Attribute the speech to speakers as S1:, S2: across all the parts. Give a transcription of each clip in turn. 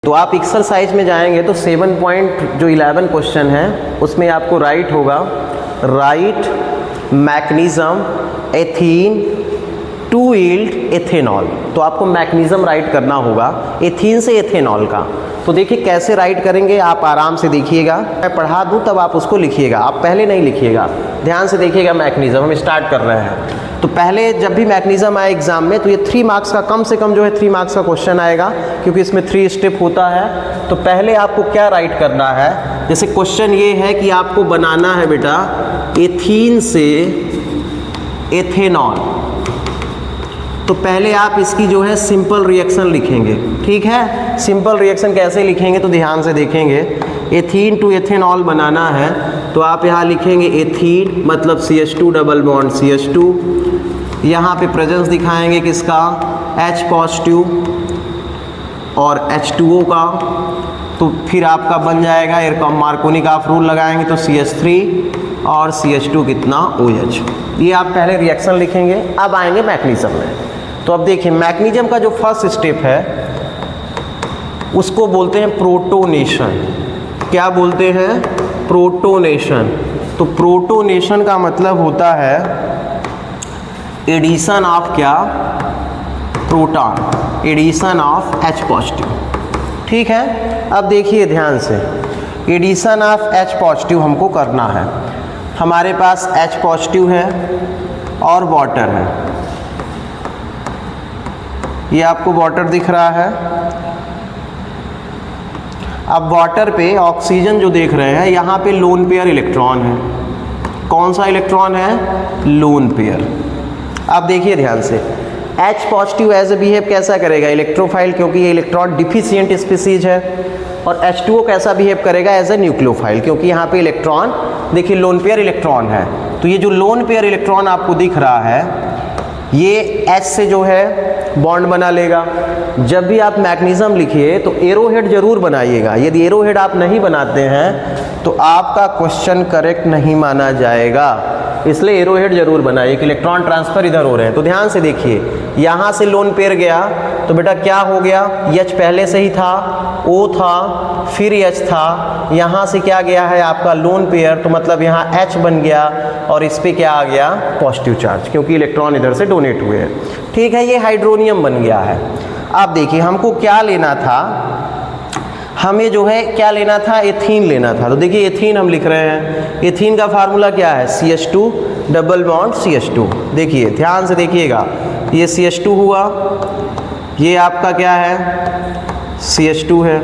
S1: तो आप एक्सरसाइज में जाएंगे तो 7.11 क्वेश्चन है, उसमें आपको राइट होगा, right mechanism ethene to yield ethanol. तो आपको मैकेनिज्म राइट करना होगा एथीन से एथेनॉल का। तो देखिए कैसे राइट करेंगे, आप आराम से देखिएगा, मैं पढ़ा दूं तब आप उसको लिखिएगा, आप पहले नहीं लिखिएगा, ध्यान से देखिएगा। मैकेनिज्म हम स्टार्ट कर रहे हैं। तो पहले जब भी मैकेनिज्म आए एग्जाम में तो ये 3 मार्क्स का, कम से कम जो है 3 मार्क्स का क्वेश्चन आएगा, क्योंकि इसमें 3 स्टेप होता है। तो पहले आपको क्या राइट करना है, जैसे क्वेश्चन ये है कि आपको बनाना है बेटा एथीन से एथेनॉल। तो पहले आप इसकी जो है सिंपल रिएक्शन लिखेंगे, ठीक है। सिंपल रिएक्शन कैसे लिखेंगे तो ध्यान से देखेंगे। एथीन टू एथेनॉल बनाना है तो आप यहाँ लिखेंगे एथीन मतलब CH2 डबल बॉन्ड CH2, यहाँ पे प्रेजेंस दिखाएंगे किसका, H पॉजिटिव और H2O का। तो फिर आपका बन जाएगा मार्कोनी का आप रूल लगाएंगे तो CH3 और CH2 कितना OH। ये आप पहले रिएक्शन लिखेंगे। अब आएंगे मैकेनिज्म में। तो अब देखिए मैकेनिज्म का जो फर्स्ट स्टेप है उसको बोलते हैं प्रोटोनेशन। क्या बोलते हैं, प्रोटोनेशन। तो प्रोटोनेशन का मतलब होता है एडिशन ऑफ क्या, proton, addition of H positive, ठीक है। अब देखिए ध्यान से, एडिशन ऑफ H पॉजिटिव हमको करना है। हमारे पास H पॉजिटिव है और वाटर है, ये आपको वाटर दिख रहा है। अब वाटर पे ऑक्सीजन जो देख रहे हैं, यहाँ पे लोन पेयर इलेक्ट्रॉन है। कौन सा इलेक्ट्रॉन है, लोन पेयर। अब देखिए ध्यान से, H positive as a behave कैसा करेगा, इलेक्ट्रोफाइल, क्योंकि ये इलेक्ट्रॉन डिफिशिएंट स्पीसीज है। और H2O कैसा बिहेव करेगा, एज ए न्यूक्लियोफाइल, क्योंकि यहाँ पे इलेक्ट्रॉन देखिए लोन पेयर इलेक्ट्रॉन है। तो ये जो लोन पेयर इलेक्ट्रॉन आपको दिख रहा है ये H से जो है बॉन्ड बना लेगा। जब भी आप मैकेनिज्म लिखिए तो एरोहेड जरूर बनाइएगा। यदि एरोहेड आप नहीं बनाते हैं तो आपका क्वेश्चन करेक्ट नहीं माना जाएगा, इसलिए एरोहेड जरूर बनाइए कि इलेक्ट्रॉन ट्रांसफर इधर हो रहे हैं। तो ध्यान से देखिए, यहाँ से लोन पेयर गया तो बेटा क्या हो गया, H पहले से ही था, O था, फिर H था, यहाँ से क्या गया है आपका लोन पेयर, तो मतलब यहाँ H बन गया और इस पे क्या आ गया, पॉजिटिव चार्ज, क्योंकि इलेक्ट्रॉन इधर से डोनेट हुए हैं, ठीक है। ये हाइड्रोनियम बन गया है। अब देखिए हमको क्या लेना था, हमें जो है क्या लेना था, एथीन लेना था। तो देखिए एथीन हम लिख रहे हैं, एथीन का फार्मूला क्या है, CH2 डबल बॉन्ड CH2। देखिए ध्यान से देखिएगा, ये CH2 हुआ, ये आपका क्या है, CH2 है।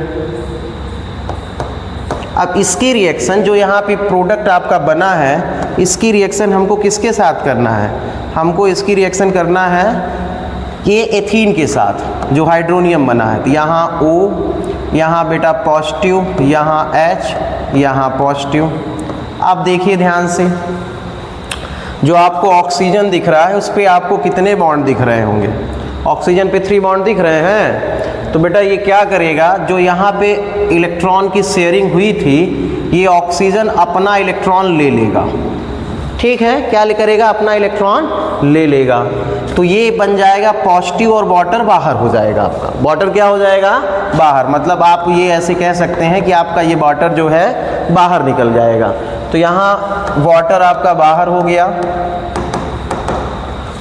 S1: अब इसकी रिएक्शन जो यहाँ पे प्रोडक्ट आपका बना है, इसकी रिएक्शन हमको किसके साथ करना है, हमको इसकी रिएक्शन करना है ये एथीन के साथ जो हाइड्रोनियम बना है। तो यहाँ O, यहाँ बेटा पॉजिटिव, यहाँ H, यहाँ पॉजिटिव। अब देखिए ध्यान से, जो आपको ऑक्सीजन दिख रहा है उस पर आपको कितने बॉन्ड दिख रहे होंगे, ऑक्सीजन पे 3 बॉन्ड दिख रहे हैं। तो बेटा ये क्या करेगा, जो यहाँ पे इलेक्ट्रॉन की शेयरिंग हुई थी, ये ऑक्सीजन अपना इलेक्ट्रॉन ले लेगा, ठीक है। क्या करेगा, अपना इलेक्ट्रॉन ले लेगा। तो ये बन जाएगा पॉजिटिव और वाटर बाहर हो जाएगा आपका, वाटर क्या हो जाएगा, बाहर। मतलब आप ये ऐसे कह सकते हैं कि आपका ये वाटर जो है बाहर निकल जाएगा। तो यहाँ वाटर आपका बाहर हो गया।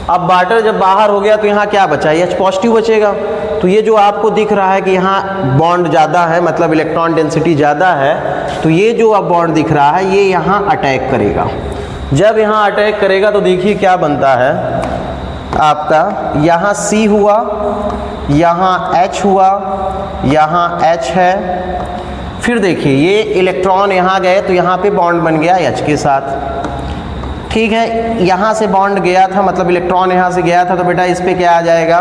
S1: अब वाटर जब बाहर हो गया तो यहाँ क्या बचा, H पॉजिटिव बचेगा। तो ये जो आपको दिख रहा है कि यहाँ बॉन्ड ज़्यादा है, मतलब इलेक्ट्रॉन डेंसिटी ज़्यादा है, तो ये जो अब बॉन्ड दिख रहा है ये यहाँ अटैक करेगा। जब यहाँ अटैक करेगा तो देखिए क्या बनता है आपका, यहाँ C हुआ, यहाँ H हुआ, यहाँ H है। फिर देखिए ये इलेक्ट्रॉन यहाँ गए तो यहाँ पे बॉन्ड बन गया H के साथ, ठीक है। यहाँ से बॉन्ड गया था, मतलब इलेक्ट्रॉन यहाँ से गया था, तो बेटा इस पे क्या आ जाएगा,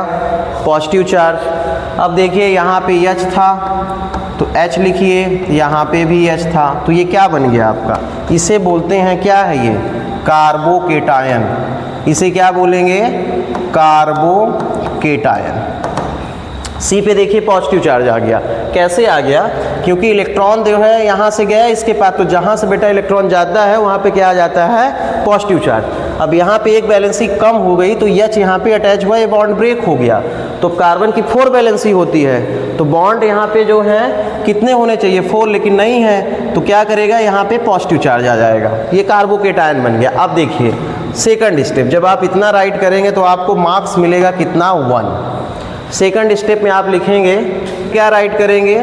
S1: पॉजिटिव चार्ज। अब देखिए यहाँ पे H था तो H लिखिए, यहाँ पे भी H था, तो ये क्या बन गया आपका, इसे बोलते हैं क्या है, ये कार्बोकेटायन। इसे क्या बोलेंगे, कार्बोकेटायन। C पे देखिए पॉजिटिव चार्ज आ गया। कैसे आ गया, क्योंकि इलेक्ट्रॉन जो है यहाँ से गया इसके पास, तो जहाँ से बेटा इलेक्ट्रॉन ज़्यादा है वहाँ पे क्या आ जाता है, पॉजिटिव चार्ज। अब यहाँ पे एक वैलेंसी कम हो गई तो H यहाँ पे अटैच हुआ, ये बॉन्ड ब्रेक हो गया। तो कार्बन की 4 वैलेंसी होती है तो बॉन्ड यहाँ पे जो है कितने होने चाहिए 4, लेकिन नहीं है, तो क्या करेगा यहाँ पे पॉजिटिव चार्ज आ जाएगा, ये कार्बोकेटायन बन गया। अब देखिए सेकंड स्टेप, जब आप इतना राइट करेंगे तो आपको मार्क्स मिलेगा कितना 1। सेकंड स्टेप में आप लिखेंगे, क्या राइट करेंगे,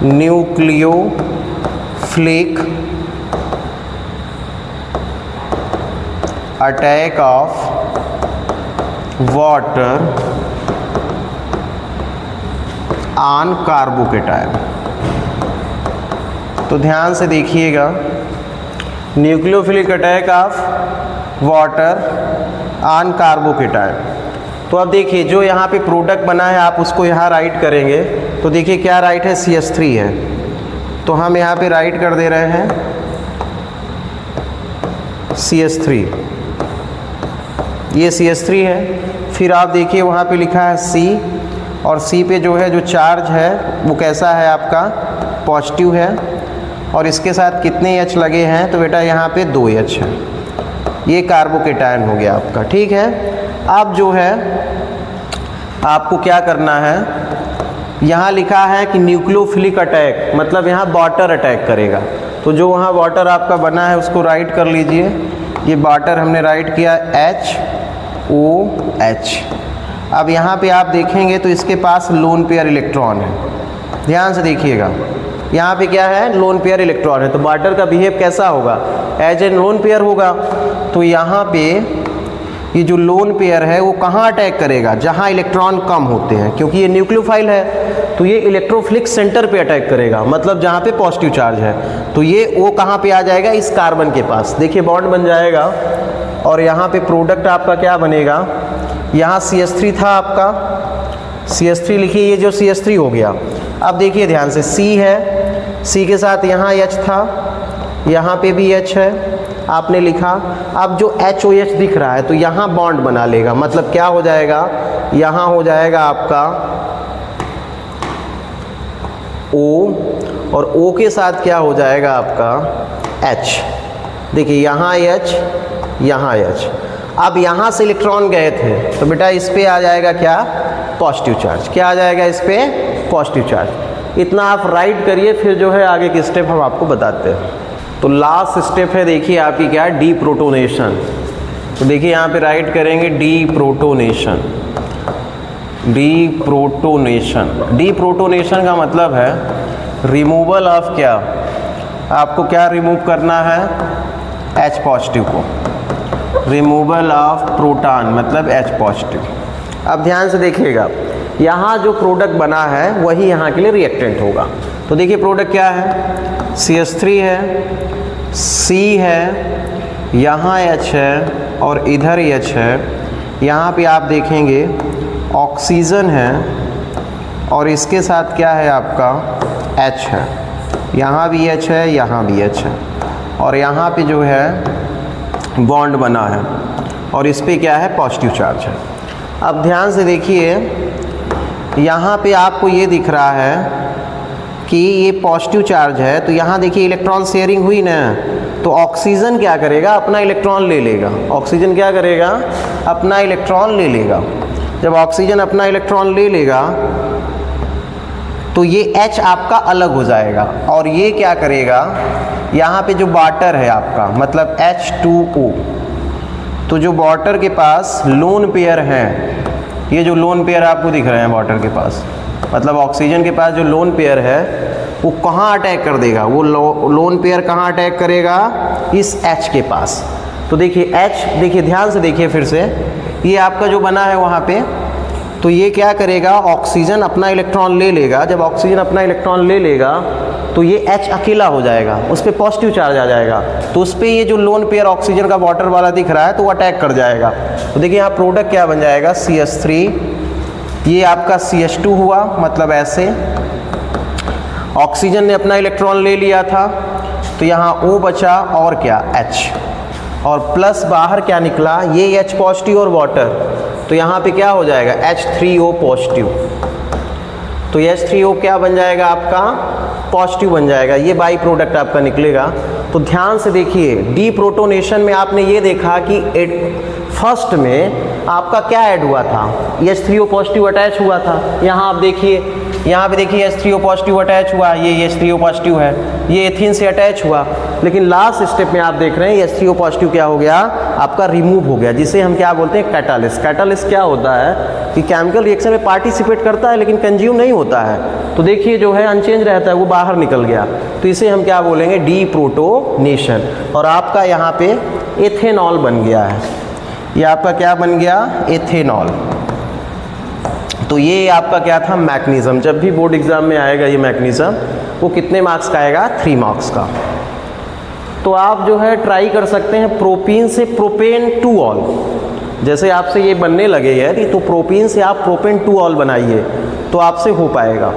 S1: nucleophilic attack of water on carbocation. तो ध्यान से देखिएगा, nucleophilic attack of water on carbocation. तो अब देखिए जो यहाँ पे प्रोडक्ट बना है आप उसको यहाँ राइट करेंगे, तो देखिए क्या राइट है, CH3 है, तो हम यहाँ पे राइट कर दे रहे हैं CH3, ये CH3 है। फिर आप देखिए वहाँ पे लिखा है C, और C पे जो है जो चार्ज है वो कैसा है आपका, पॉजिटिव है, और इसके साथ कितने H लगे हैं, तो बेटा यहाँ पे 2 H है, ये कार्बोकेटायन हो गया आपका। ठीक है, अब जो है आपको क्या करना है, यहाँ लिखा है कि न्यूक्लियोफिलिक अटैक, मतलब यहाँ वाटर अटैक करेगा, तो जो वहाँ वाटर आपका बना है उसको राइट कर लीजिए। ये वाटर हमने राइट किया HOH। अब यहाँ पे आप देखेंगे तो इसके पास लोन पेयर इलेक्ट्रॉन है, ध्यान से देखिएगा, यहाँ पे क्या है, लोन पेयर इलेक्ट्रॉन है, तो वाटर का बिहेव कैसा होगा, एज ए लोन पेयर होगा। तो यहाँ पे ये जो लोन पेयर है वो कहाँ अटैक करेगा, जहाँ इलेक्ट्रॉन कम होते हैं, क्योंकि ये न्यूक्लियोफाइल है तो ये इलेक्ट्रोफिलिक सेंटर पे अटैक करेगा, मतलब जहाँ पे पॉजिटिव चार्ज है, तो ये वो कहाँ पे आ जाएगा, इस कार्बन के पास। देखिए बॉन्ड बन जाएगा, और यहाँ पे प्रोडक्ट आपका क्या बनेगा, यहाँ CH3 था आपका, CH3 लिखिए, ये जो CH3 हो गया। अब देखिए ध्यान से, C है, C के साथ यहाँ H था, यहाँ पे भी H है, आपने लिखा। अब जो HOH दिख रहा है तो यहाँ बॉन्ड बना लेगा, मतलब क्या हो जाएगा, यहाँ हो जाएगा आपका O, और O के साथ क्या हो जाएगा आपका H। देखिए यहाँ H, यहाँ H। अब यहाँ से इलेक्ट्रॉन गए थे तो बेटा इस पे आ जाएगा क्या, पॉजिटिव चार्ज। क्या आ जाएगा इस पे, पॉजिटिव चार्ज। इतना आप राइट करिए, फिर जो है आगे की स्टेप हम आपको बताते हैं। तो लास्ट स्टेप है देखिए आपकी क्या है, डी प्रोटोनेशन। तो देखिए यहाँ पे राइट करेंगे D protonation. D protonation, D protonation का मतलब है रिमूवल ऑफ क्या, आपको क्या रिमूव करना है, H पॉजिटिव को, रिमूवल ऑफ प्रोटॉन मतलब H पॉजिटिव। अब ध्यान से देखिएगा, यहाँ जो प्रोडक्ट बना है वही यहाँ के लिए रिएक्टेंट होगा। तो देखिए प्रोडक्ट क्या है, CH3 है, C है, यहाँ H है और इधर H है। यहाँ पे आप देखेंगे ऑक्सीजन है और इसके साथ क्या है आपका H है, यहाँ भी H है, यहाँ भी H है, और यहाँ पे जो है बॉन्ड बना है और इस पे क्या है, पॉजिटिव चार्ज है। अब ध्यान से देखिए, यहाँ पे आपको ये दिख रहा है कि ये पॉजिटिव चार्ज है, तो यहाँ देखिए इलेक्ट्रॉन शेयरिंग हुई ना, तो ऑक्सीजन क्या करेगा, अपना इलेक्ट्रॉन ले लेगा। ऑक्सीजन क्या करेगा, अपना इलेक्ट्रॉन ले लेगा। जब ऑक्सीजन अपना इलेक्ट्रॉन ले लेगा तो ये H आपका अलग हो जाएगा, और ये क्या करेगा, यहाँ पे जो वाटर है आपका मतलब H2O, तो जो वाटर के पास लोन पेयर हैं, ये जो लोन पेयर आपको दिख रहे हैं वाटर के पास, मतलब ऑक्सीजन के पास जो लोन पेयर है वो कहाँ अटैक कर देगा, वो लोन पेयर कहाँ अटैक करेगा, इस H के पास। तो देखिए H, देखिए ध्यान से देखिए फिर से, ये आपका जो बना है वहाँ पे, तो ये क्या करेगा, ऑक्सीजन अपना इलेक्ट्रॉन ले लेगा। जब ऑक्सीजन अपना इलेक्ट्रॉन ले लेगा तो ये H अकेला हो जाएगा, उस पर पॉजिटिव चार्ज आ जाएगा, तो उस पर ये जो लोन पेयर ऑक्सीजन का वाटर वाला दिख रहा है तो वो अटैक कर जाएगा। तो देखिए यहाँ प्रोडक्ट क्या बन जाएगा, CH3, ये आपका CH2 हुआ, मतलब ऐसे ऑक्सीजन ने अपना इलेक्ट्रॉन ले लिया था तो यहाँ O बचा और क्या H, और प्लस बाहर क्या निकला, ये H पॉजिटिव और वाटर, तो यहाँ पे क्या हो जाएगा H3O पॉजिटिव। तो H3O क्या बन जाएगा आपका, पॉजिटिव बन जाएगा, ये बाई प्रोडक्ट आपका निकलेगा। तो ध्यान से देखिए, डीप्रोटोनेशन में आपने ये देखा कि फर्स्ट में आपका क्या ऐड हुआ था, H3O पॉजिटिव अटैच हुआ था। यहाँ आप देखिए, यहाँ पे देखिए H3O पॉजिटिव अटैच हुआ, ये H3O पॉजिटिव है, ये एथीन से अटैच हुआ। लेकिन लास्ट स्टेप में आप देख रहे हैं H3O पॉजिटिव क्या हो गया, आपका रिमूव हो गया, जिसे हम क्या बोलते हैं, कैटालिस्ट। कैटालिस्ट क्या होता है कि केमिकल रिएक्शन में पार्टिसिपेट करता है लेकिन कंज्यूम नहीं होता है। तो देखिए जो है अनचेंज रहता है, वो बाहर निकल गया, तो इसे हम क्या बोलेंगे, डीप्रोटोनेशन। और आपका यहाँ पे एथेनॉल बन गया है, ये आपका क्या बन गया, एथेनॉल। तो ये आपका क्या था, मैकेनिज्म। जब भी बोर्ड एग्जाम में आएगा ये मैकेनिज्म, वो कितने मार्क्स का आएगा, 3 मार्क्स का। तो आप जो है ट्राई कर सकते हैं प्रोपीन से प्रोपेन टू ऑल। जैसे आपसे ये बनने लगे है तो प्रोपीन से आप प्रोपेन टू ऑल बनाइए, तो आपसे हो पाएगा।